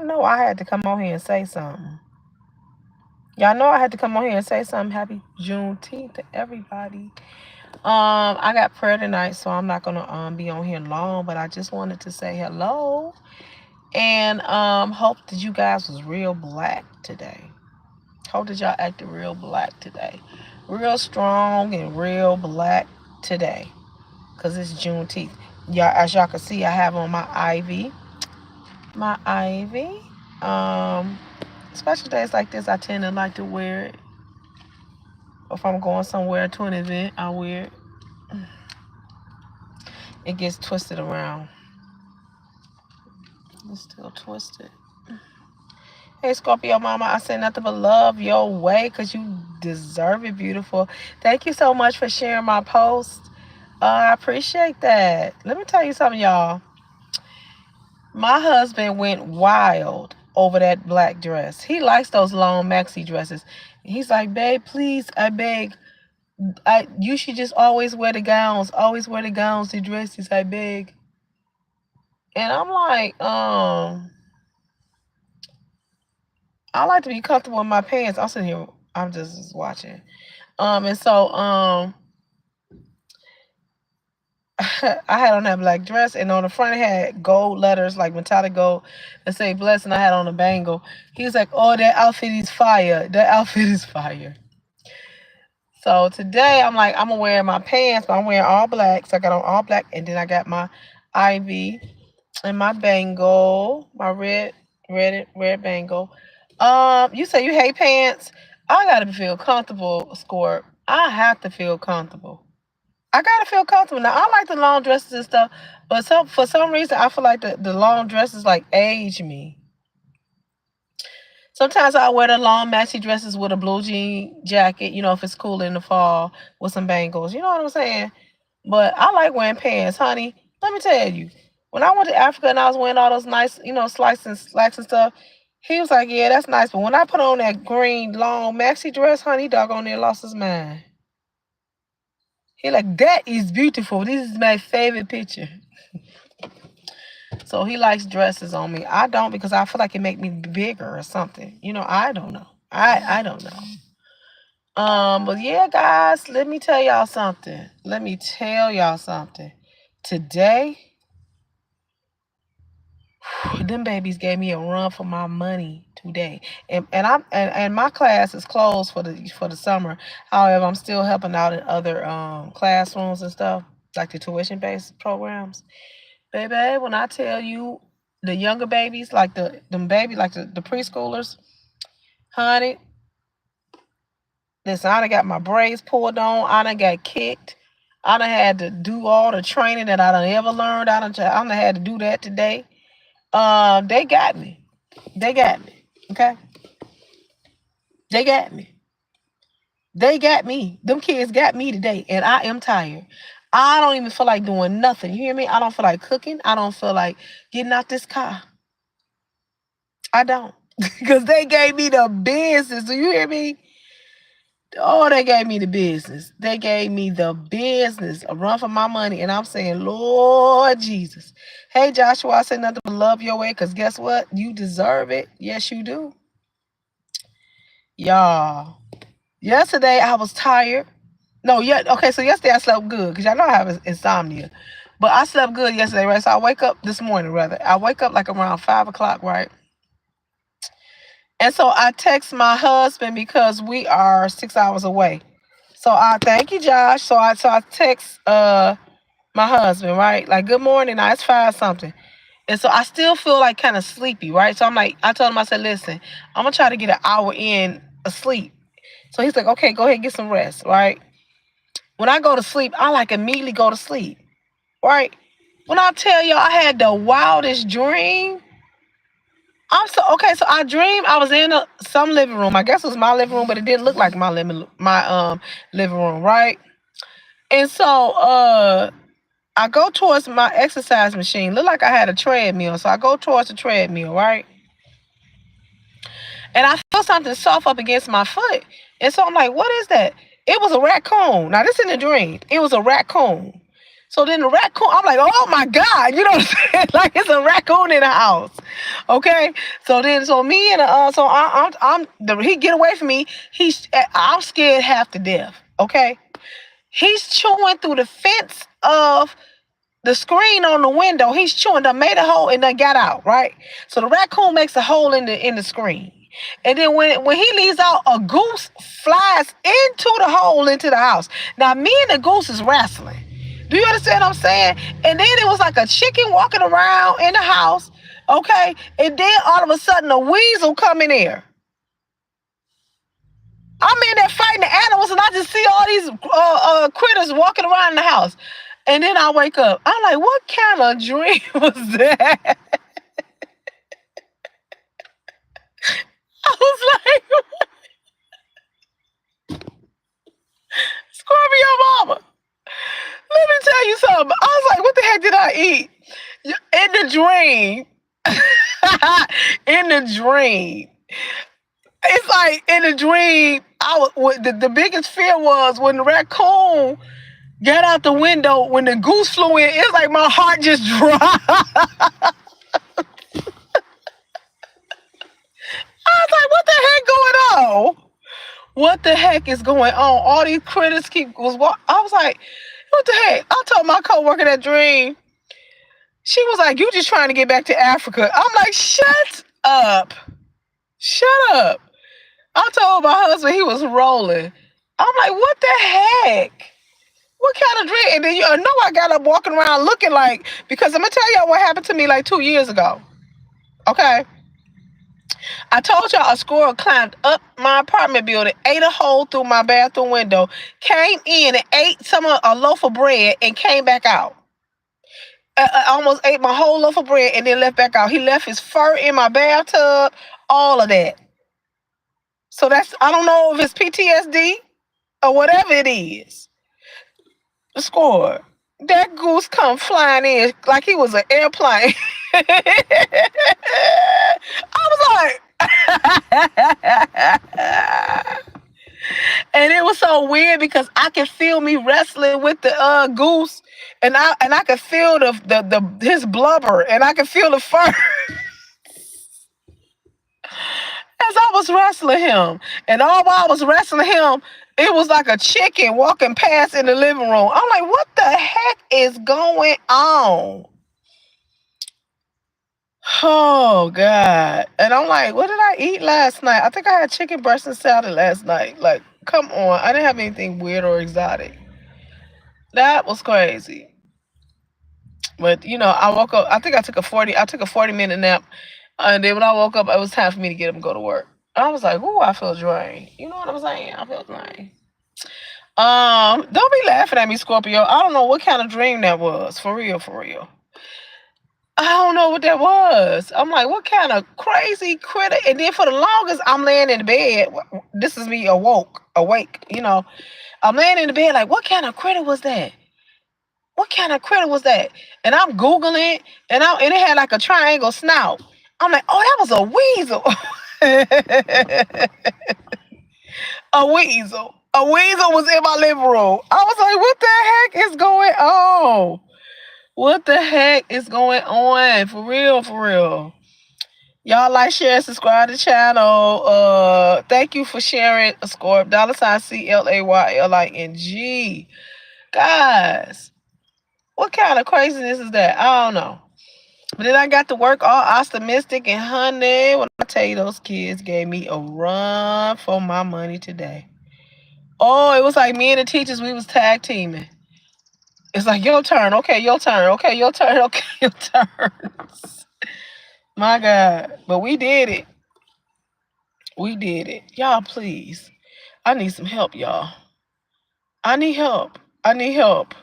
know I had to come on here and say something. Y'all know I had to come on here and say something. Happy Juneteenth to everybody. I got prayer tonight, so I'm not gonna be on here long, but I just wanted to say hello and hope that you guys was real black today. Hope that y'all acted real black today. Real strong and real black today. Cause it's Juneteenth. Y'all, as y'all can see, I have on my ivy. My ivy. Special days like this, I tend to like to wear it. If I'm going somewhere to an event, I wear it. It gets twisted around. It's still twisted. Hey, Scorpio Mama, I say nothing but love your way because you deserve it, beautiful. Thank you so much for sharing my post. I appreciate that. Let me tell you something, y'all. My husband went wild over that black dress. He likes those long maxi dresses. He's like, babe, please, I beg. You should just always wear the gowns. Always wear the gowns, the dresses, I beg. And I'm like, I like to be comfortable in my pants. I'm sitting here, I'm just watching. And so I had on that black dress, and on the front it had gold letters, like metallic gold, that say blessed, and I had on a bangle. He was like, oh, that outfit is fire. That outfit is fire. So today I'm like, I'm gonna wear my pants, but I'm wearing all black. So I got on all black, and then I got my ivy and my bangle, my red bangle. You say you hate pants? I gotta feel comfortable, Scorp. I have to feel comfortable. I gotta feel comfortable. Now I like the long dresses and stuff, but for some reason I feel like the long dresses like age me. Sometimes I wear the long maxi dresses with a blue jean jacket, if it's cool in the fall with some bangles. You know what I'm saying? But I like wearing pants, honey. Let me tell you, when I went to Africa and I was wearing all those nice, slices and slacks and stuff, he was like, yeah, that's nice. But when I put on that green long maxi dress, honey, he doggone near lost his mind. He like, that is beautiful. This is my favorite picture. So he likes dresses on me. I don't, because I feel like it make me bigger or something. I don't know. I don't know. But yeah, guys, let me tell y'all something. Today, them babies gave me a run for my money today. And my class is closed for the summer. However, I'm still helping out in other classrooms and stuff, like the tuition based programs. Baby, when I tell you the younger babies, like the preschoolers, honey, listen, I done got my braids pulled on, I done got kicked, I done had to do all the training that I done ever learned. I done had to do that today. They got me. They got me. Okay? They got me. They got me. Them kids got me today, and I am tired. I don't even feel like doing nothing. You hear me? I don't feel like cooking. I don't feel like getting out this car. I don't. Because they gave me the business. Do you hear me? Oh, they gave me the business. They gave me the business. A run for my money. And I'm saying, Lord Jesus. Hey, Joshua, I say nothing but love your way, because guess what? You deserve it. Yes, you do. Y'all. Yesterday, I was tired. No, yeah. Okay, so yesterday I slept good, because y'all know I have insomnia. But I slept good yesterday, right? So I wake up this morning, rather. I wake up like around 5 o'clock, right? And so I text my husband because we are 6 hours away. So I thank you, Josh. So I text my husband, right? Like, good morning. Now it's 5 something. And so I still feel like kind of sleepy, right? So I'm like, I told him, I said, listen, I'm gonna try to get an hour in of sleep. So he's like, okay, go ahead and get some rest, right? When I go to sleep, I like immediately go to sleep, right? When I tell y'all I had the wildest dream. So I dreamed I was in some living room. I guess it was my living room, but it didn't look like my living room, right? And so I go towards my exercise machine. Looked like I had a treadmill. So I go towards the treadmill, right? And I feel something soft up against my foot. And so I'm like, what is that? It was a raccoon. Now this isn't a dream. It was a raccoon. So then the raccoon, I'm like, oh my God, you know what I'm saying? Like it's a raccoon in the house. Okay. So me and he get away from me. I'm scared half to death. Okay. He's chewing through the fence of the screen on the window. He's chewing, done made a hole and done got out, right? So the raccoon makes a hole in the screen. And then when he leaves out, a goose flies into the hole into the house. Now me and the goose is wrestling. Do you understand what I'm saying? And then it was like a chicken walking around in the house. Okay. And then all of a sudden a weasel come in there. I'm in there fighting the animals, and I just see all these critters walking around in the house. And then I wake up. I'm like, what kind of dream was that? I was like, Scorpio mama, let me tell you something. I was like, what the heck did I eat? In the dream. In the dream. It's like in the dream, the biggest fear was when the raccoon got out the window, when the goose flew in, it's like my heart just dropped. I was like, what the heck going on? What the heck is going on? All these critters I was like, what the heck? I told my coworker that dream. She was like, you just trying to get back to Africa. I'm like, shut up. Shut up. I told my husband he was rolling. I'm like, what the heck? What kind of dream? And then you know I got up walking around looking like, because I'm going to tell y'all what happened to me like 2 years ago. Okay. I told y'all a squirrel climbed up my apartment building, ate a hole through my bathroom window, came in and ate a loaf of bread and came back out. I almost ate my whole loaf of bread and then left back out. He left his fur in my bathtub, all of that. So I don't know if it's PTSD or whatever it is. The score. That goose come flying in like he was an airplane. I was like, and it was so weird because I could feel me wrestling with the goose, and I could feel his blubber, and I could feel the fur. As I was wrestling him, and all while I was wrestling him, it was like a chicken walking past in the living room. I'm like, what the heck is going on? Oh God. And I'm like, what did I eat last night? I think I had chicken breast and salad last night. Like, come on. I didn't have anything weird or exotic. That was crazy. But I woke up. I think I took a 40-minute nap. And then when I woke up, it was time for me to get up and go to work. I was like, ooh, I feel drained. You know what I'm saying? I feel drained. Don't be laughing at me, Scorpio. I don't know what kind of dream that was. For real, for real. I don't know what that was. I'm like, what kind of crazy critter? And then for the longest, I'm laying in the bed. This is me awake. I'm laying in the bed like, what kind of critter was that? What kind of critter was that? And I'm Googling, and it had like a triangle snout. I'm like, oh, that was a weasel. A weasel. A weasel was in my living room. I was like, what the heck is going on? What the heck is going on? For real, for real. Y'all like, share, subscribe to the channel. Thank you for sharing a score. $CLAYLING. Guys, what kind of craziness is that? I don't know. But then I got to work all optimistic, and honey, when I tell you, those kids gave me a run for my money today. Oh, it was like me and the teachers, we was tag teaming. It's like, your turn. Okay, your turn. Okay, your turn. Okay, your turn. My God. But we did it. We did it. Y'all, please. I need some help, y'all. I need help. I need help.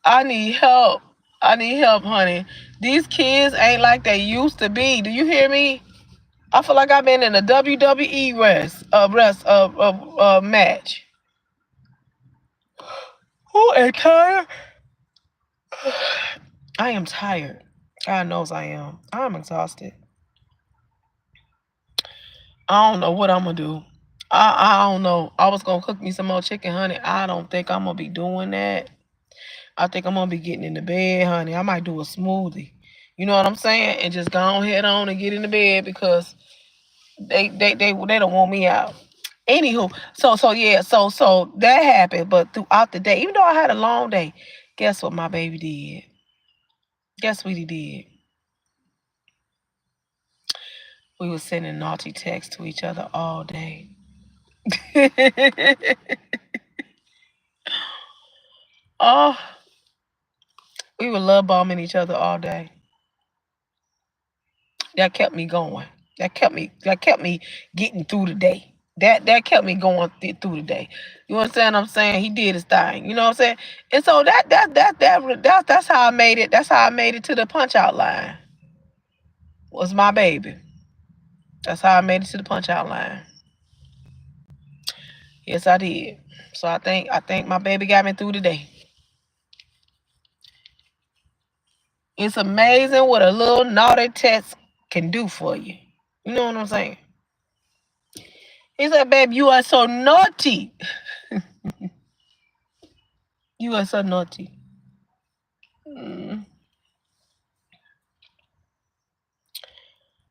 I need help. I need help, honey. These kids ain't like they used to be. Do you hear me? I feel like I've been in a WWE match. Who am tired? I am tired. God knows I am. I'm exhausted. I don't know what I'm gonna do. I don't know. I was gonna cook me some more chicken, honey. I don't think I'm gonna be doing that. I think I'm gonna be getting in the bed, honey. I might do a smoothie. You know what I'm saying? And just go on head on and get in the bed because they don't want me out. Anywho, so that happened, but throughout the day, even though I had a long day, guess what my baby did? Guess what he did? We were sending naughty texts to each other all day. Oh, we were love bombing each other all day. That kept me going. That kept me getting through the day. That kept me going through the day. You understand what I'm saying? He did his thing. You know what I'm saying? And so that's how I made it. That's how I made it to the punch out line. Was my baby. That's how I made it to the punch out line. Yes, I did. So I think my baby got me through the day. It's amazing what a little naughty text can do for you. You know what I'm saying? He said, babe, you are so naughty. You are so naughty.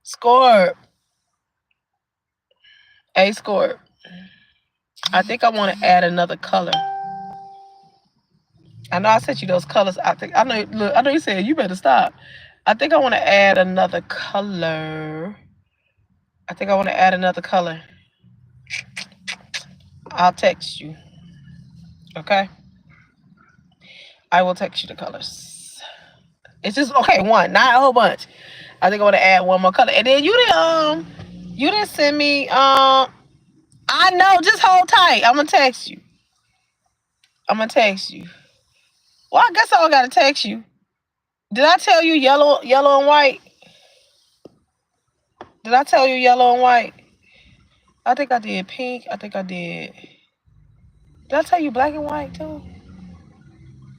Score. A score. I think I want to add another color. I know I sent you those colors. I know you said you better stop. I think I want to add another color. I'll text you. Okay? I will text you the colors. It's just okay, one, not a whole bunch. I think I want to add one more color. And then you didn't send me I know, just hold tight. I'm gonna text you. Well, I guess I gotta text you. Did I tell you yellow and white? Did I tell you yellow and white? I think I did pink. I think I did. Did I tell you black and white too?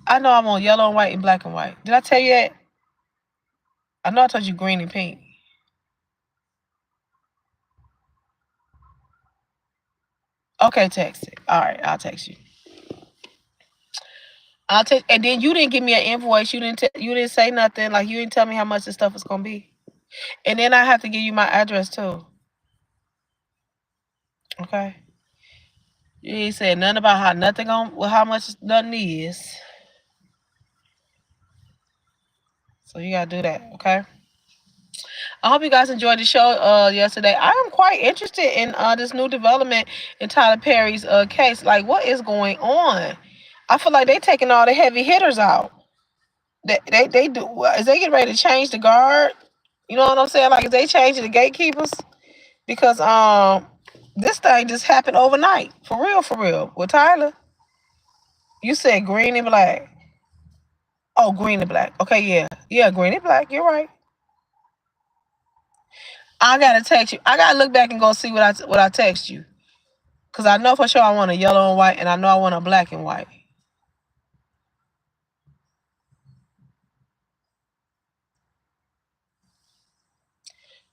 I know I'm on yellow and white and black and white. Did I tell you that? I know I told you green and pink. Okay, text it. All right, I'll text you. I'll text, and then you didn't give me an invoice. You didn't say nothing. Like you didn't tell me how much this stuff is gonna be. And then I have to give you my address too. Okay. You ain't said nothing about how much nothing is. So you gotta do that, okay? I hope you guys enjoyed the show yesterday. I am quite interested in this new development in Tyler Perry's case. Like, what is going on? I feel like they taking all the heavy hitters out. They do. Is they getting ready to change the guard? You know what I'm saying? Like, is they changing the gatekeepers? Because this thing just happened overnight. For real. With Tyler, you said green and black. Oh, green and black. Okay, yeah, green and black. You're right. I gotta text you. I gotta look back and go see what I text you, cause I know for sure I want a yellow and white, and I know I want a black and white.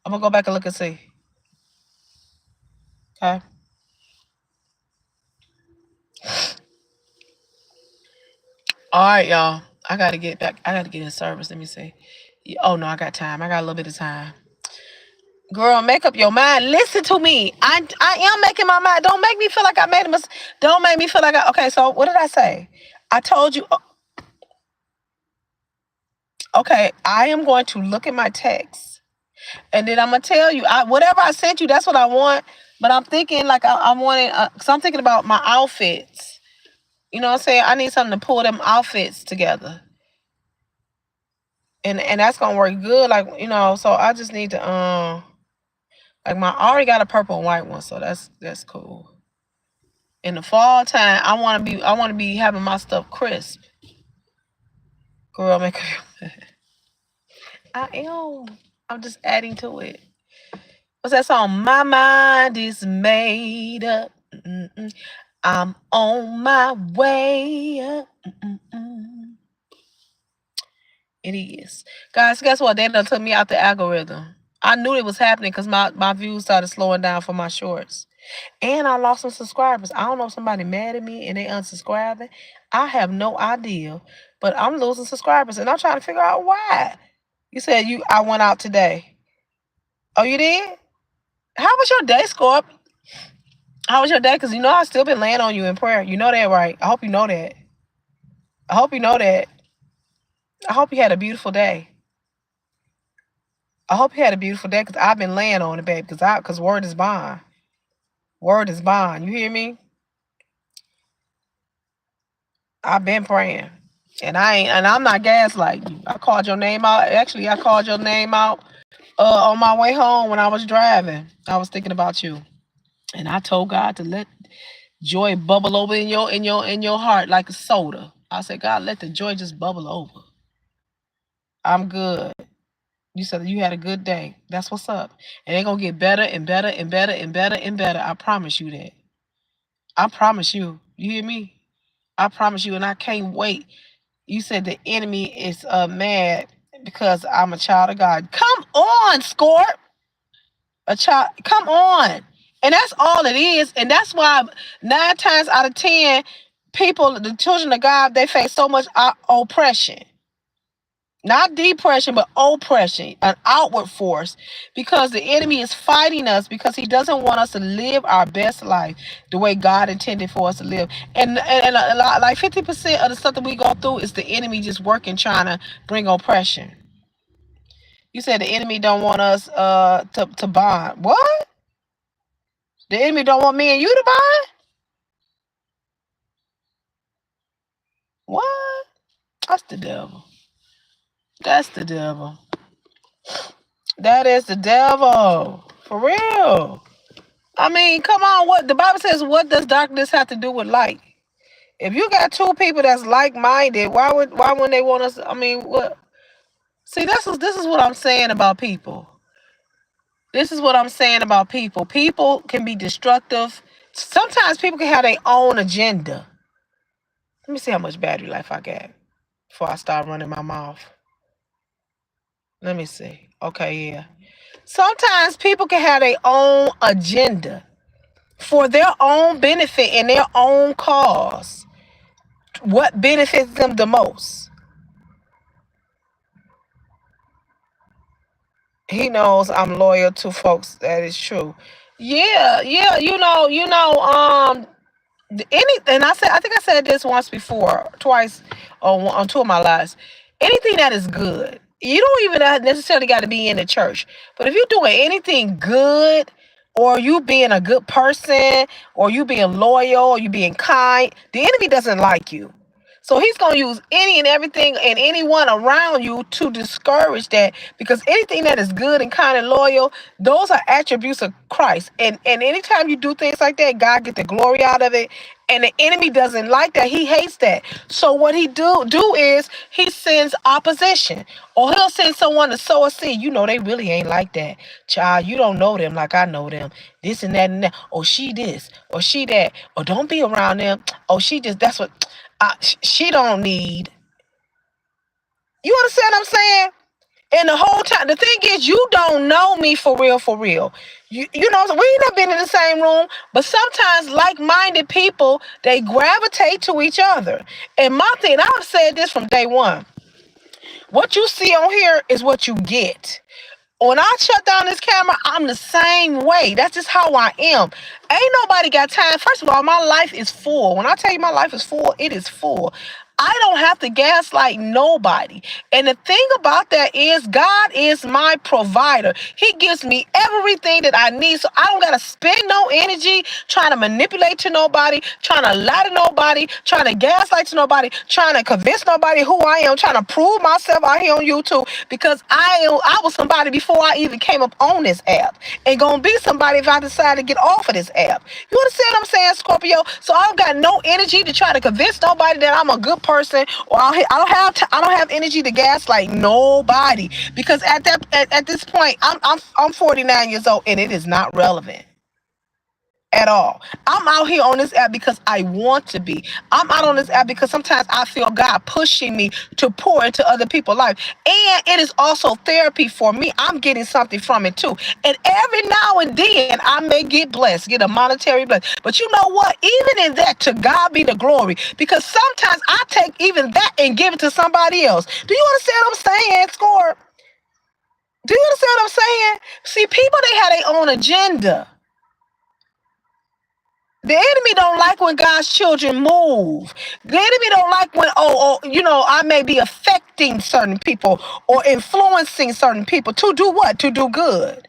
I'm gonna go back and look and see. Okay. All right, y'all. I gotta get back. I gotta get in service. Let me see. Oh no, I got time. I got a little bit of time. Girl, make up your mind. Listen to me. I am making my mind. Don't make me feel like I made a mistake. Don't make me feel like okay, so what did I say? I told you. Okay, I am going to look at my text, and then I'm gonna tell you. Whatever I sent you, that's what I want. But I'm thinking like I'm wanting. Cause I'm thinking about my outfits. You know what I'm saying? I need something to pull them outfits together. And that's gonna work good. Like, so I just need to like I already got a purple and white one, so that's cool. In the fall time, I wanna be having my stuff crisp. Girl, make I am. I'm just adding to it. What's that song? My mind is made up. Mm-mm. I'm on my way up. Mm-mm. It is. Guys, guess what? They done took me out the algorithm. I knew it was happening because my views started slowing down for my shorts. And I lost some subscribers. I don't know if somebody mad at me and they unsubscribing. I have no idea. but I'm losing subscribers, and I'm trying to figure out why. You said I went out today. Oh, you did? How was your day, Scorp? How was your day? Because you know I've still been laying on you in prayer. You know that, right? I hope you know that. I hope you know that. I hope you had a beautiful day. I hope you had a beautiful day, because I've been laying on it, babe. Because word is bond. Word is bond. You hear me? I've been praying. And I'm not gaslighting you. I called your name out. Actually, I called your name out on my way home when I was driving. I was thinking about you. And I told God to let joy bubble over in your heart like a soda. I said, God, let the joy just bubble over. I'm good. You said you had a good day. That's what's up. And they're gonna get better and better and better and better and better. I promise you that. I promise you. You hear me? I promise you, and I can't wait. You said the enemy is mad because I'm a child of God. Come on, Scorp. A child, come on. And that's all it is. And that's why 9 times out of 10, people, the children of God, they face so much oppression. Not depression, but oppression, an outward force, because the enemy is fighting us because he doesn't want us to live our best life the way God intended for us to live. And a lot, like 50% of the stuff that we go through is the enemy just working, trying to bring oppression. You said the enemy don't want us to bond. What? The enemy don't want me and you to bond? What? That's the devil. That's the devil. That is the devil. For real. I mean, come on. What the Bible says, what does darkness have to do with light? If you got two people that's like-minded, why wouldn't they want us? I mean, what? See, this is what I'm saying about people. This is what I'm saying about people. People can be destructive. Sometimes people can have their own agenda. Let me see how much battery life I got before I start running my mouth. Let me see. Okay, yeah. Sometimes people can have their own agenda for their own benefit and their own cause. What benefits them the most? He knows I'm loyal to folks. That is true. Yeah, yeah. And I think I said this once before, twice on 2 of my lives. Anything that is good, you don't even necessarily got to be in the church. But if you're doing anything good, or you being a good person, or you being loyal, or you being kind, the enemy doesn't like you. So he's going to use any and everything and anyone around you to discourage that, because anything that is good and kind and loyal, those are attributes of Christ. And anytime you do things like that, God get the glory out of it. And the enemy doesn't like that. He hates that. So what he do is he sends opposition, or he'll send someone to sow a seed. You know, they really ain't like that. Child, you don't know them like I know them. This and that and that. Or she this, or she that. Or don't be around them. Oh, she just, that's what she don't need. You understand what I'm saying? And the whole time, the thing is, you don't know me for real, for real. You know, we ain't not been in the same room, but sometimes like-minded people, they gravitate to each other. And my thing, I've said this from day one. What you see on here is what you get. When I shut down this camera, I'm the same way. That's just how I am. Ain't nobody got time. First of all, my life is full. When I tell you my life is full, it is full. I don't have to gaslight nobody. And the thing about that is God is my provider. He gives me everything that I need. So I don't got to spend no energy trying to manipulate to nobody, trying to lie to nobody, trying to gaslight to nobody, trying to convince nobody who I am, trying to prove myself out here on YouTube, because I was somebody before I even came up on this app, and gonna be somebody if I decide to get off of this app. You understand what I'm saying, Scorpio? So I don't got no energy to try to convince nobody that I'm a good person, or I don't have energy to gaslight nobody, because at this point I'm 49 years old and it is not relevant. at all. I'm out here on this app because I want to be. I'm out on this app because sometimes I feel God pushing me to pour into other people's life. And it is also therapy for me. I'm getting something from it too. And every now and then I may get blessed, get a monetary blessing. But you know what? Even in that, to God be the glory. Because sometimes I take even that and give it to somebody else. Do you understand what I'm saying, Score? Do you understand what I'm saying? See, people, they have their own agenda. The enemy don't like when God's children move. The enemy don't like when, I may be affecting certain people or influencing certain people to do what? To do good.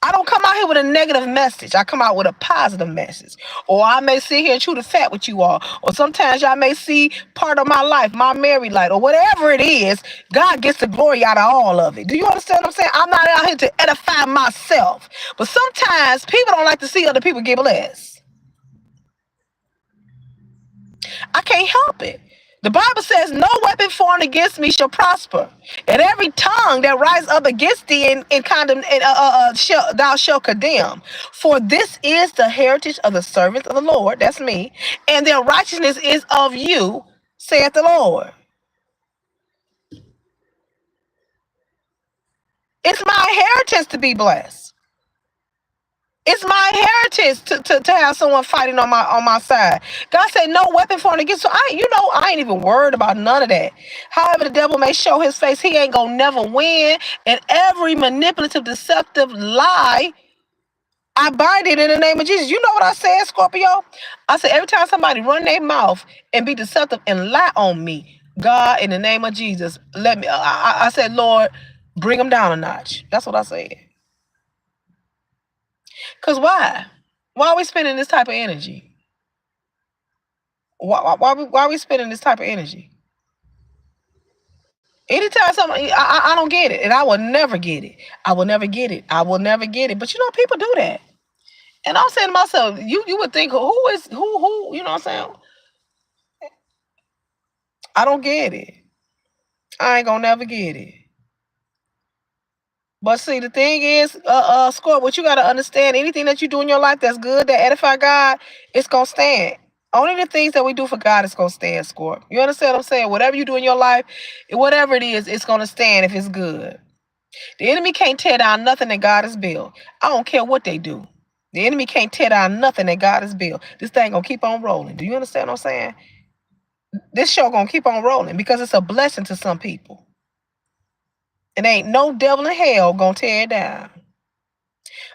I don't come out here with a negative message. I come out with a positive message. Or I may sit here and chew the fat with you all. Or sometimes y'all may see part of my life, my married life, or whatever it is. God gets the glory out of all of it. Do you understand what I'm saying? I'm not out here to edify myself. But sometimes people don't like to see other people get blessed. I can't help it. The Bible says, no weapon formed against me shall prosper. And every tongue that rise up against thee in condemn, thou shalt condemn. For this is the heritage of the servants of the Lord, that's me, and their righteousness is of you, saith the Lord. It's my inheritance to be blessed. It's my inheritance to have someone fighting on my side. God said, no weapon formed against. So I ain't even worried about none of that. However, the devil may show his face, he ain't gonna never win. And every manipulative, deceptive lie, I bind it in the name of Jesus. You know what I said, Scorpio? I said, every time somebody run their mouth and be deceptive and lie on me, God, in the name of Jesus, let me. I said, Lord, bring them down a notch. That's what I said. Cause why? Why are we spending this type of energy? Why are we spending this type of energy? Anytime somebody, I don't get it, and I will never get it. I will never get it. I will never get it. But people do that, and I'm saying to myself, you would think who? You know what I'm saying? I don't get it. I ain't gonna never get it. But see, the thing is, Score, what you gotta understand, anything that you do in your life that's good, that edify God, it's gonna stand. Only the things that we do for God is gonna stand, Score. You understand what I'm saying? Whatever you do in your life, whatever it is, it's gonna stand if it's good. The enemy can't tear down nothing that God has built. I don't care what they do. The enemy can't tear down nothing that God has built. This thing gonna keep on rolling. Do you understand what I'm saying? This show gonna keep on rolling because it's a blessing to some people. And ain't no devil in hell gonna tear it down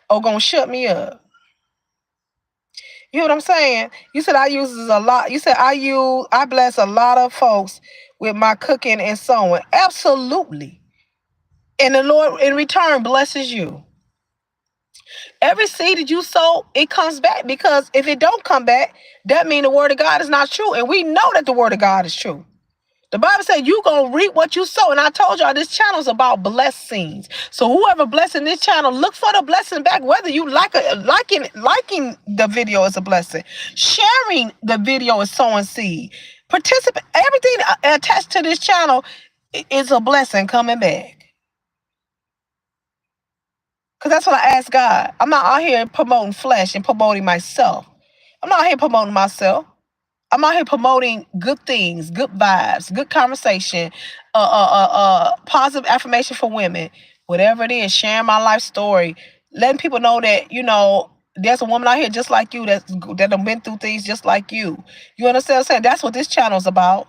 or gonna shut me up. You know what I'm saying? You said I use a lot. You said I bless a lot of folks with my cooking and sewing. Absolutely. And the Lord in return blesses you. Every seed that you sow, it comes back, because if it don't come back, that means the word of God is not true. And we know that the word of God is true. The Bible said you gonna reap what you sow. And I told y'all this channel is about blessings. So whoever blessing this channel, look for the blessing back. Whether you liking the video is a blessing. Sharing the video is sowing seed. Participate. Everything attached to this channel is a blessing coming back. Because that's what I asked God. I'm not out here promoting flesh and promoting myself. I'm not out here promoting myself. I'm out here promoting good things, good vibes, good conversation, positive affirmation for women, whatever it is, sharing my life story, letting people know that, there's a woman out here just like you that have been through things just like you. You understand what I'm saying? That's what this channel's about.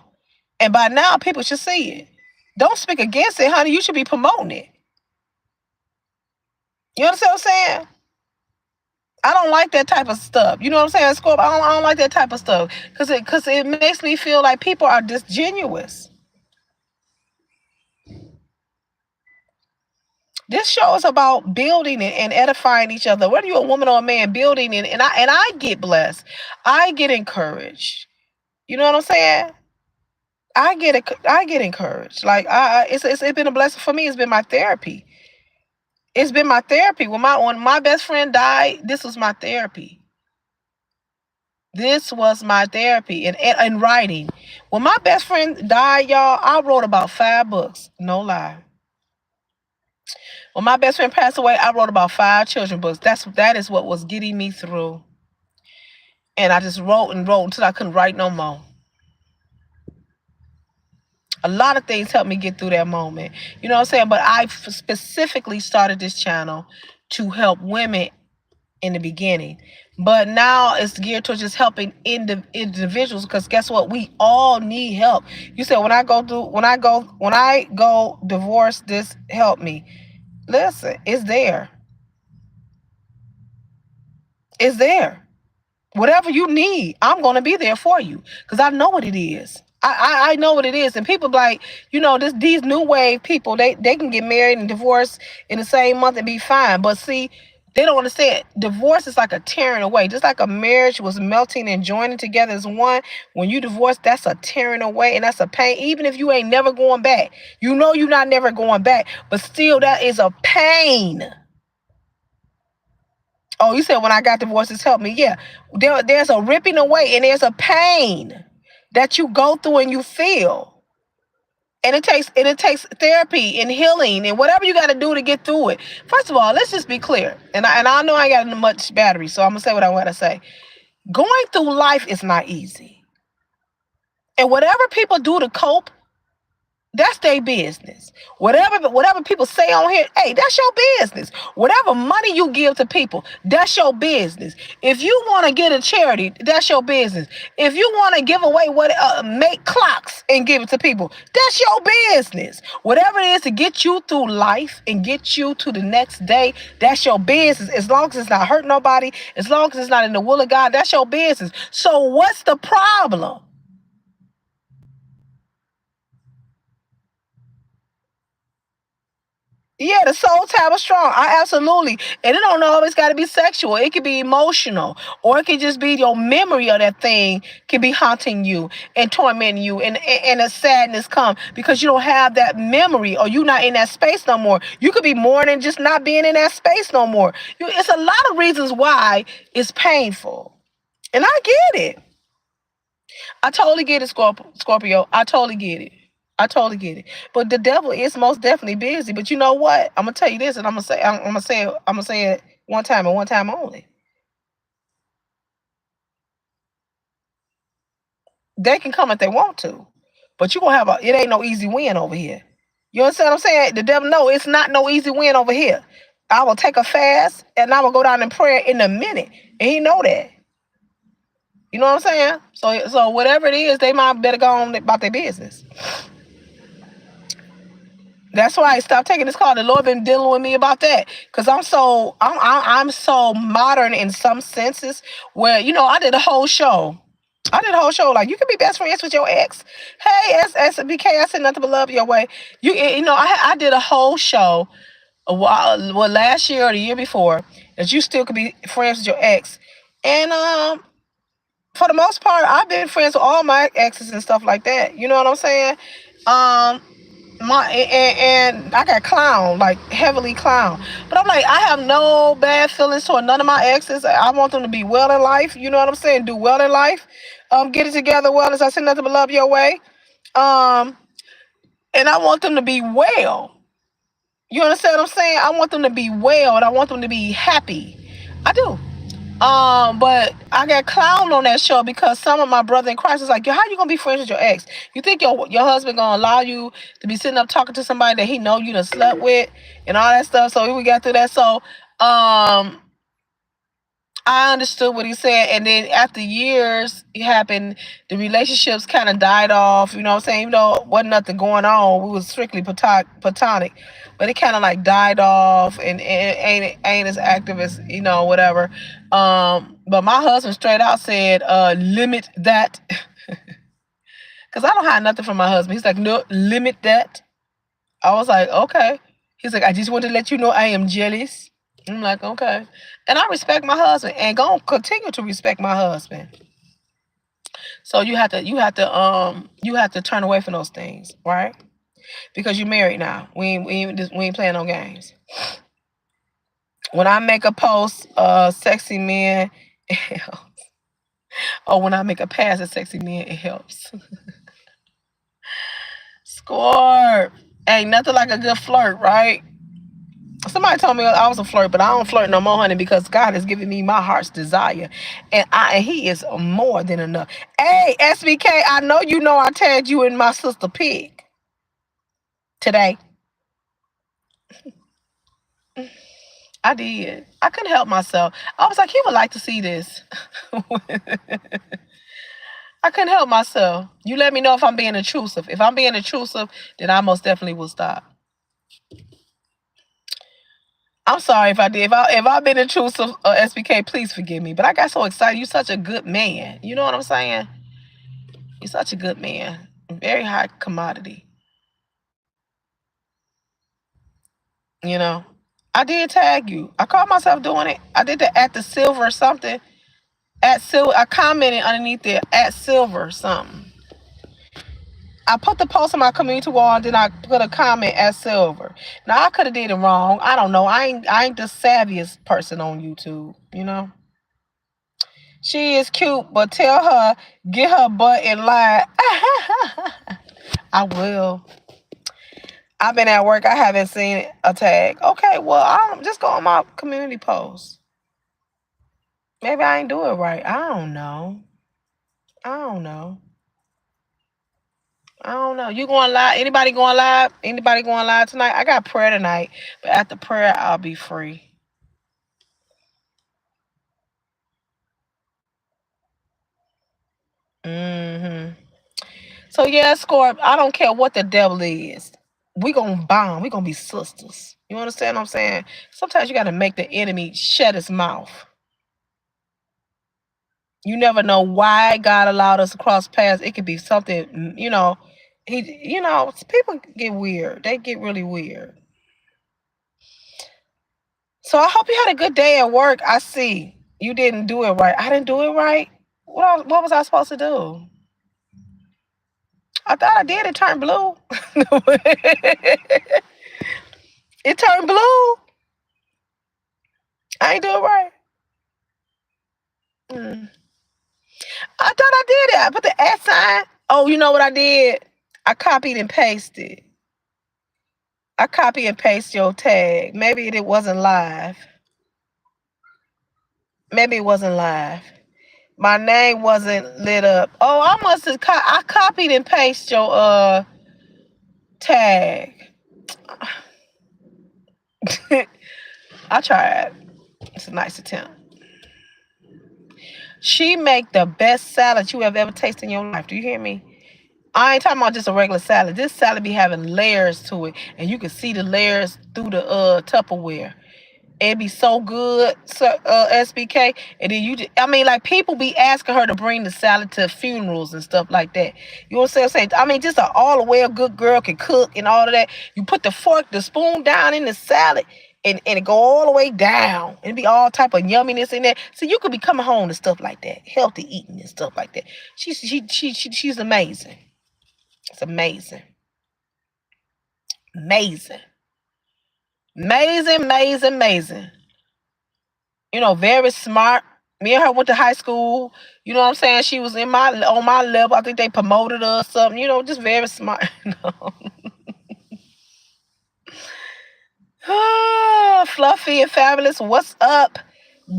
And by now, people should see it. Don't speak against it, honey. You should be promoting it. You understand what I'm saying? I don't like that type of stuff. You know what I'm saying, Scorp? I don't like that type of stuff because it makes me feel like people are disingenuous. This show is about building and edifying each other. Whether you're a woman or a man, building and I get blessed. I get encouraged. You know what I'm saying? I get encouraged. Like it's been a blessing for me. It's been my therapy. It's been my therapy. When my best friend died, this was my therapy. This was my therapy and writing. When my best friend died, y'all, I wrote about 5 books. No lie. When my best friend passed away, I wrote about 5 children's books. That is what was getting me through. And I just wrote and wrote until I couldn't write no more. A lot of things helped me get through that moment. You know what I'm saying? But I specifically started this channel to help women in the beginning. But now it's geared towards just helping individuals, because guess what? We all need help. You said when I go divorce, this help me. Listen, it's there. It's there. Whatever you need, I'm gonna be there for you because I know what it is. I know what it is. And people like, these new wave people, they can get married and divorced in the same month and be fine. But see, they don't understand. Divorce is like a tearing away. Just like a marriage was melting and joining together as one. When you divorce, that's a tearing away and that's a pain. Even if you ain't never going back, you're not never going back. But still, that is a pain. Oh, you said when I got divorced, it's helped me. Yeah, there's a ripping away and there's a pain that you go through and you feel, and it takes therapy and healing and whatever you got to do to get through it. First of all, let's just be clear, and I know I ain't got much battery, so I'm gonna say what I want to say. Going through life is not easy, and whatever people do to cope, that's their business. Whatever people say on here, hey, that's your business. Whatever money you give to people, that's your business. If you want to get a charity, that's your business. If you want to give away make clocks and give it to people, that's your business. Whatever it is to get you through life and get you to the next day, that's your business. As long as it's not hurting nobody, as long as it's not in the will of God, that's your business. So what's the problem? Yeah, the soul tab is strong. I absolutely. And it don't always got to be sexual. It could be emotional. Or it could just be your memory of that thing can be haunting you and tormenting you. And a sadness come because you don't have that memory or you're not in that space no more. You could be mourning just not being in that space no more. It's a lot of reasons why it's painful. And I get it. I totally get it, Scorpio. I totally get it. I totally get it. But the devil is most definitely busy. But you know what? I'm gonna tell you this, and I'm gonna say it one time and one time only. They can come if they want to, but you gonna have it ain't no easy win over here. You understand what I'm saying? The devil, no, it's not no easy win over here. I will take a fast and I will go down in prayer in a minute, and he know that. You know what I'm saying? So whatever it is, they might better go on about their business. That's why I stopped taking this call. The Lord been dealing with me about that because I'm so modern in some senses where I did a whole show. I did a whole show like you can be best friends with your ex. Hey, SBK, I said nothing but love your way. I did a whole show a while, last year or the year before, that you still could be friends with your ex, and for the most part, I've been friends with all my exes and stuff like that. You know what I'm saying? Um, and I got clown, like heavily clown. But I'm like, I have no bad feelings toward none of my exes. I want them to be well in life. You know what I'm saying? Do well in life. Get it together well, as I said, nothing but love your way. Um, and I want them to be well. You understand what I'm saying? I want them to be well and I want them to be happy. I do. But I got clowned on that show because some of my brother in Christ was like, "Yo, how you gonna be friends with your ex? You think your husband gonna allow you to be sitting up talking to somebody that he know you done slept with and all that stuff?" So we got through that. So I understood what he said, and then after years it happened, the relationships kind of died off. You know what I'm saying? Even though it wasn't nothing going on, we was strictly platonic, but it kind of like died off, and ain't as active as whatever. But my husband straight out said, "Limit that," because I don't hide nothing from my husband. He's like, "No, limit that." I was like, "Okay." He's like, "I just want to let you know I am jealous." I'm like, okay. And I respect my husband and gonna continue to respect my husband. So you have to turn away from those things, right? Because you're married now. We ain't playing no games. When I make a post, sexy men, it helps. Or when I make a pass at sexy men, it helps. Score. Ain't nothing like a good flirt, right? Somebody told me I was a flirt, but I don't flirt no more, honey, because God has given me my heart's desire, and He is more than enough. Hey, SBK, I know I tagged you in my sister pig today. I did. I couldn't help myself. I was like, he would like to see this. I couldn't help myself. You let me know if I'm being intrusive. If I'm being intrusive, then I most definitely will stop. I'm sorry if I did. If I've been intrusive, SBK, please forgive me. But I got so excited. You're such a good man. You know what I'm saying? You're such a good man. Very high commodity. You know. I did tag you. I caught myself doing it. I did the at the silver or something. At silver. I commented underneath there at silver something. I put the post on my community wall, and then I put a comment at silver. Now I could have did it wrong. I don't know. I ain't the savviest person on YouTube. You know. She is cute, but tell her get her butt in line. I will. I've been at work. I haven't seen a tag. Okay, well, I'll just go on my community post. Maybe I ain't do it right. I don't know. I don't know. I don't know. You going live? Anybody going live? Anybody going live tonight? I got prayer tonight, but after prayer, I'll be free. So yeah, Scorp, I don't care what the devil is. We gonna bond. We gonna be sisters. You understand what I'm saying? Sometimes you gotta make the enemy shut his mouth. You never know why God allowed us to cross paths. It could be something, people get weird. They get really weird. So I hope you had a good day at work. I see you didn't do it right. I didn't do it right. What was I supposed to do? I thought I did. It turned blue. It turned blue. I ain't do it right. I thought I did it. I put the at sign. Oh, you know what I did? I copied and pasted. I copy and paste your tag. Maybe it wasn't live. Maybe it wasn't live. My name wasn't lit up. Oh, I must have. I copied and pasted your tag. I tried. It's a nice attempt. She make the best salad you have ever tasted in your life. Do you hear me? I ain't talking about just a regular salad. This salad be having layers to it, and you can see the layers through the Tupperware. It'd be so good, SBK. And then like people be asking her to bring the salad to funerals and stuff like that. You know what I'm saying? I mean, just all the way a good girl can cook and all of that. You put the spoon down in the salad, and it go all the way down. It'd be all type of yumminess in there. So you could be coming home and stuff like that, healthy eating and stuff like that. She's amazing. It's amazing. Amazing. Amazing, amazing, amazing. Very smart. Me and her went to high school. You know what I'm saying? She was on my level. I think they promoted her or something. Just very smart. Fluffy and fabulous. What's up,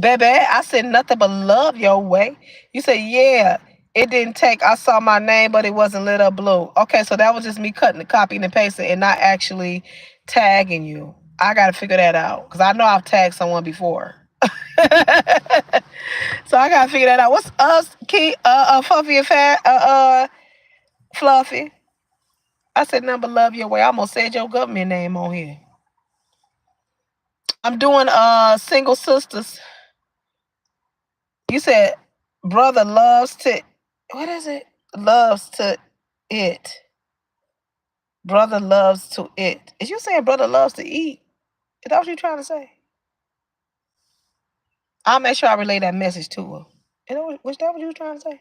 baby? I said nothing but love your way. You said, yeah, it didn't take. I saw my name, but it wasn't lit up blue. Okay, so that was just me cutting the copy and pasting and not actually tagging you. I got to figure that out because I know I've tagged someone before. So I gotta figure that out. What's us, Fluffy and Fluffy? I said number love your way. I almost said your government name on here. I'm doing single sisters. You said brother loves to what is it? Loves to it. Brother loves to it. Is you saying brother loves to eat? Is that what you're trying to say? I'll make sure I relay that message to her. Was that what you were trying to say?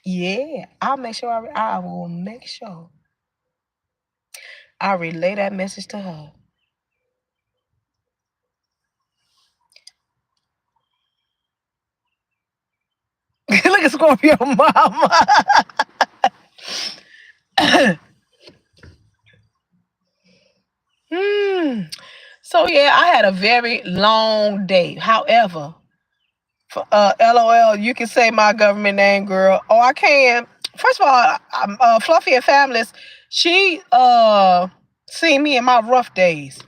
Yeah, I'll make sure I will make sure I relay that message to her. Look at Scorpio mama. So yeah, I had a very long day. However, for, LOL, you can say my government name, girl. Oh, I can. First of all, I'm Fluffy and Fabulous. She seen me in my rough days.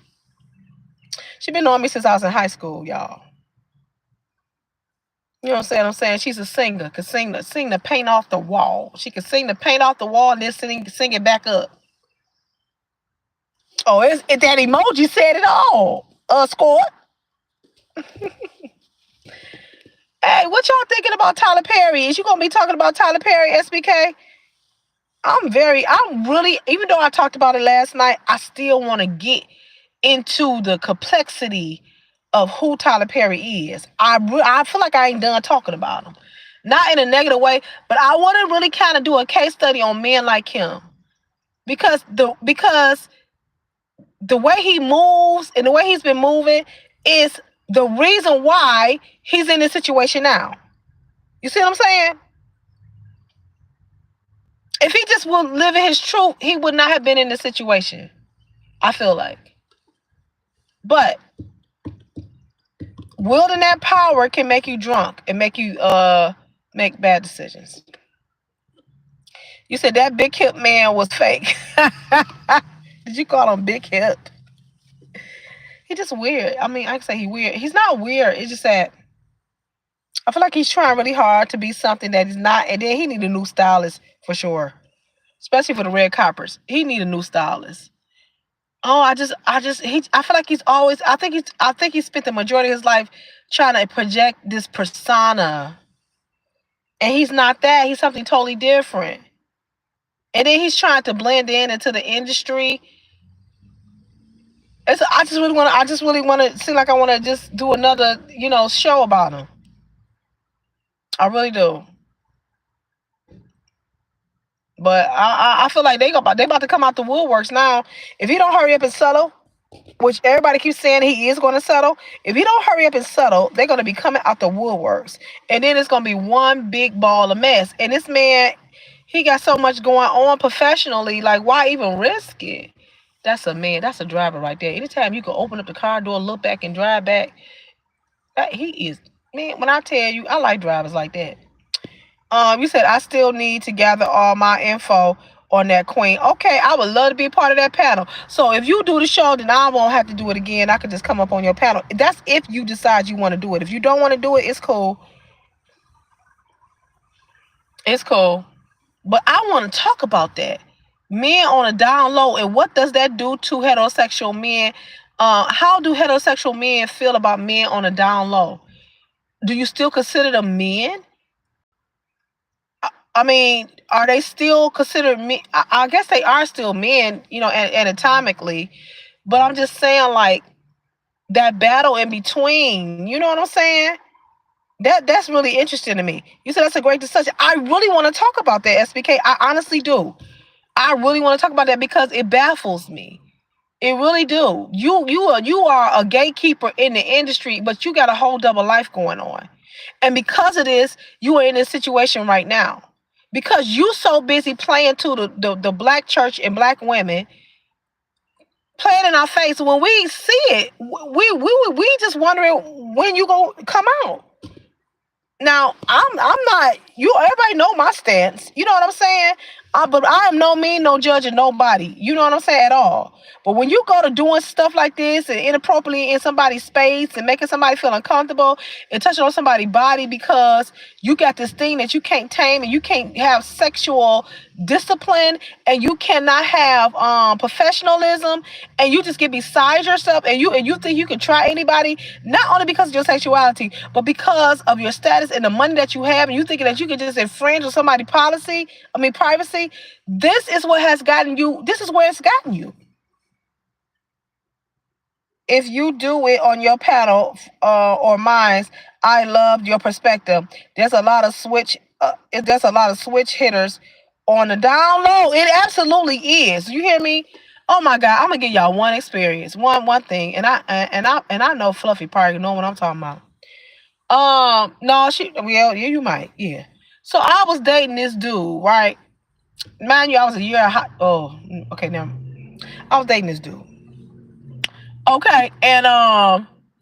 She been knowing me since I was in high school, y'all. You know what I'm saying? I'm saying she's a singer. Could sing the paint off the wall. She could sing the paint off the wall and then sing it back up. Oh, that emoji said it all. Score. Hey, what y'all thinking about Tyler Perry? Is you gonna be talking about Tyler Perry, SBK? I'm really, even though I talked about it last night, I still want to get into the complexity of who Tyler Perry is. I feel like I ain't done talking about him. Not in a negative way, but I want to really kind of do a case study on men like him. Because the way he moves and the way he's been moving is the reason why he's in this situation now. You see what I'm saying? If he just would live in his truth, he would not have been in this situation. I feel like. But wielding that power can make you drunk and make you make bad decisions. You said that big hip man was fake. Did you call him big hip? He just weird. I mean, I can say he weird. He's not weird. It's just that I feel like he's trying really hard to be something that he's not. And then he need a new stylist for sure. Especially for the red coppers. He need a new stylist. Oh, I feel like he's always. I think he spent the majority of his life trying to project this persona, and he's not that. He's something totally different. And then he's trying to blend in into the industry. I just really want to seem like I want to just do another, show about him. I really do. But I feel like they about to come out the woodworks now. If he don't hurry up and settle, which everybody keeps saying he is going to settle. If he don't hurry up and settle, they're going to be coming out the woodworks. And then it's going to be one big ball of mess. And this man, he got so much going on professionally. Like, why even risk it? That's a driver right there. Anytime you can open up the car door, look back and drive back, he is, man, when I tell you, I like drivers like that. You said I still need to gather all my info on that queen. Okay, I would love to be a part of that panel. So if you do the show, then I won't have to do it again. I could just come up on your panel. That's if you decide you want to do it. If you don't want to do it, it's cool. It's cool. But I want to talk about that. Men on a down low, and what does that do to heterosexual men? How do heterosexual men feel about men on a down low? Do you still consider them men? I mean, are they still considered men? I guess they are still men, anatomically. But I'm just saying, like, that battle in between, you know what I'm saying? That's really interesting to me. You said that's a great discussion. I really want to talk about that, SBK. I honestly do. I really want to talk about that because it baffles me. It really do. You are a gatekeeper in the industry, but you got a whole double life going on. And because of this, you are in this situation right now. Because you so busy playing to the black church and black women, playing in our face. When we see it, we just wondering when you gonna come out. Now, I'm not, everybody know my stance. You know what I'm saying? But I am no mean, no judging nobody. You know what I'm saying? At all. But when you go to doing stuff like this and inappropriately in somebody's space and making somebody feel uncomfortable and touching on somebody's body because you got this thing that you can't tame and you can't have sexual discipline and you cannot have professionalism and you just get beside yourself and you think you can try anybody, not only because of your sexuality, but because of your status and the money that you have, and you thinking that you can just infringe on somebody's privacy. This is what has gotten you. This is where it's gotten you. If you do it on your panel or mine, I loved your perspective. There's a lot of switch. There's a lot of switch hitters on the down low. It absolutely is. You hear me? Oh my God! I'm gonna give y'all one experience, one thing, and I know Fluffy probably know what I'm talking about. No, yeah, you might, yeah. So I was dating this dude, right? Mind you, I was a year hot. Oh, okay, now I was dating this dude. Okay, and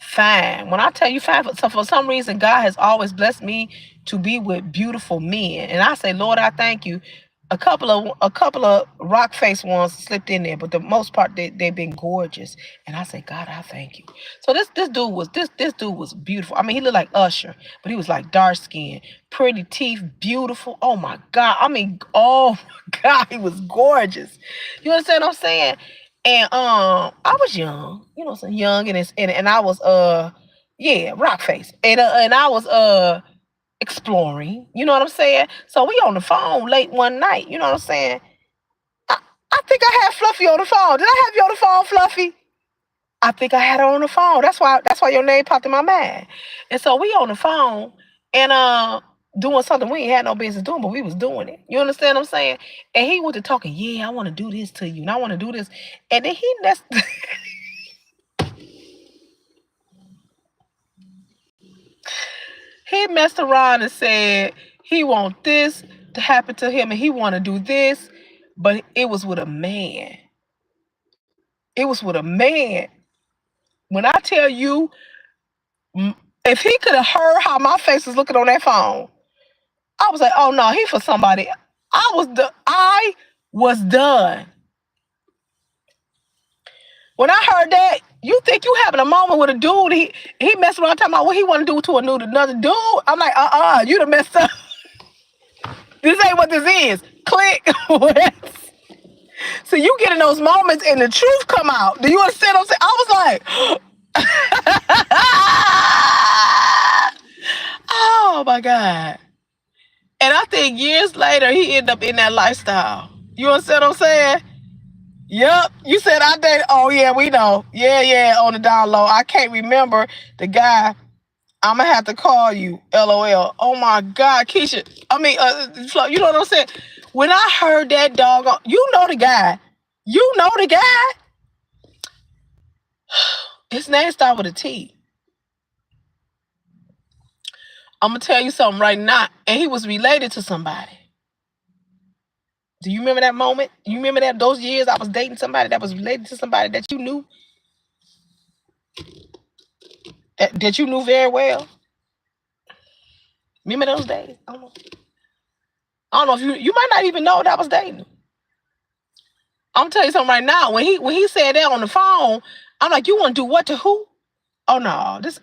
fine. When I tell you fine, so for some reason, God has always blessed me to be with beautiful men, and I say, Lord, I thank you. A couple of rock face ones slipped in there, but the most part they've been gorgeous, and I say, God, I thank you. So this dude was beautiful. I mean, he looked like Usher, but he was like dark skin, pretty teeth, beautiful. Oh my God! I mean, oh my God, he was gorgeous. You understand what I'm saying? And I was young, you know, so young, and I was yeah, rock face, and I was exploring, you know what I'm saying? So we on the phone late one night, you know what I'm saying? I, I think I had Fluffy on the phone. Did I have you on the phone, Fluffy? I think I had her on the phone. That's why your name popped in my mind. And so we on the phone and doing something we ain't had no business doing, but we was doing it. You understand what I'm saying? And he went to talking, yeah, I want to do this to you, and I want to do this. And then he messed around and said he want this to happen to him and he want to do this, but it was with a man. It was with a man. When I tell you, if he could have heard how my face was looking on that phone, I was like, oh no, he for somebody. I was done. When I heard that, you think you having a moment with a dude, he messed around talking about what he want to do to another dude. I'm like, you done messed up. This ain't what this is. Click. So you get in those moments and the truth come out. Do you understand what I'm saying? I was like, oh my God. And I think years later he ended up in that lifestyle. You understand what I'm saying? Yep. You said I dated. Oh yeah, we know. Yeah, on the down low. I can't remember the guy. I'm gonna have to call you. LOL. Oh my God, Keisha. I mean, you know what I'm saying? When I heard that dog, you know the guy. You know the guy. His name started with a T. I'm gonna tell you something right now, and he was related to somebody. Do you remember that moment? You remember that those years I was dating somebody that was related to somebody that you knew, that you knew very well? Remember those days? I don't know if you might not even know that I was dating him. I'm telling you something right now. When he said that on the phone, I'm like, you want to do what to who? Oh no, this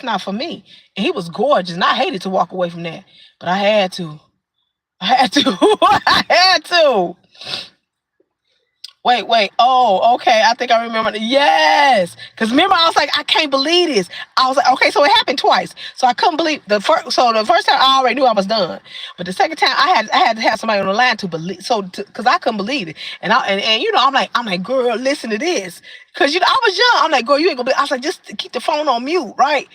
not for me. And he was gorgeous, and I hated to walk away from that, but I had to. I had to. I had to. Wait. Oh, okay. I think I remember. Yes, because remember I was like, I can't believe this. I was like, okay, so it happened twice. So I couldn't believe the first. So the first time I already knew I was done, but the second time I had to have somebody on the line to believe. So because I couldn't believe it, and you know I'm like, girl, listen to this, because I was young. I'm like, girl, you ain't gonna believe. I was like, just keep the phone on mute, right?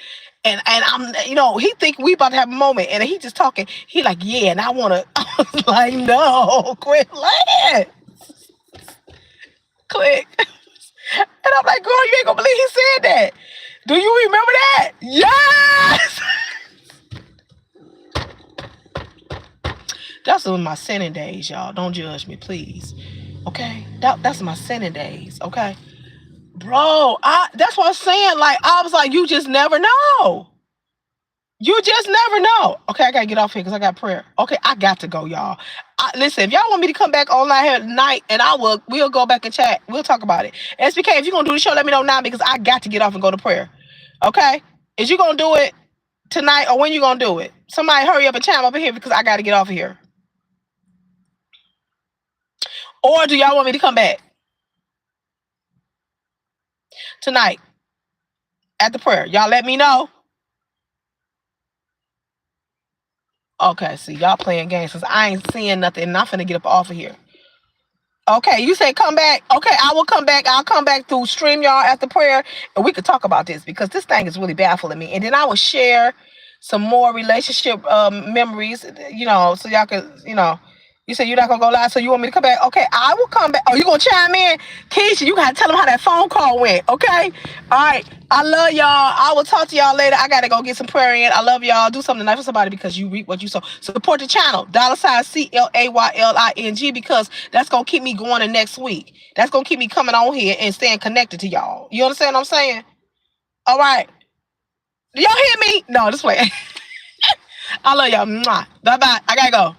And I'm, he think we about to have a moment, and he just talking. He like, yeah, and I wanna. I was like, no, quit playing. Click. And I'm like, girl, you ain't gonna believe he said that. Do you remember that? Yes. That's in my sinning days, y'all. Don't judge me, please. Okay? That's my sinning days, okay? Bro, that's what I'm saying. Like, I was like, you just never know. You just never know. Okay, I gotta get off here because I got prayer. Okay, I got to go, y'all. Listen, if y'all want me to come back online here tonight, and we'll go back and chat. We'll talk about it. SBK, if you're gonna do the show, let me know now because I got to get off and go to prayer. Okay? Is you gonna do it tonight or when you gonna do it? Somebody hurry up and chime up in here because I gotta get off of here. Or do y'all want me to come back tonight at the prayer? Y'all let me know. Okay, see, y'all playing games because I ain't seeing nothing and I'm finna get up off of here. Okay, you say come back. Okay, I will come back. I'll come back through StreamYard after prayer and we could talk about this because this thing is really baffling me. And then I will share some more relationship memories, so y'all can, you said you're not gonna go live, so you want me to come back? Okay, I will come back. Oh, you gonna chime in? Keisha, you gotta tell them how that phone call went, okay? All right. I love y'all. I will talk to y'all later. I gotta go get some prayer in. I love y'all. Do something nice for somebody because you reap what you sow. Support the channel. $CLAYLING because that's gonna keep me going the next week. That's gonna keep me coming on here and staying connected to y'all. You understand what I'm saying? All right. Do y'all hear me? No, this way. I love y'all. Bye bye. I gotta go.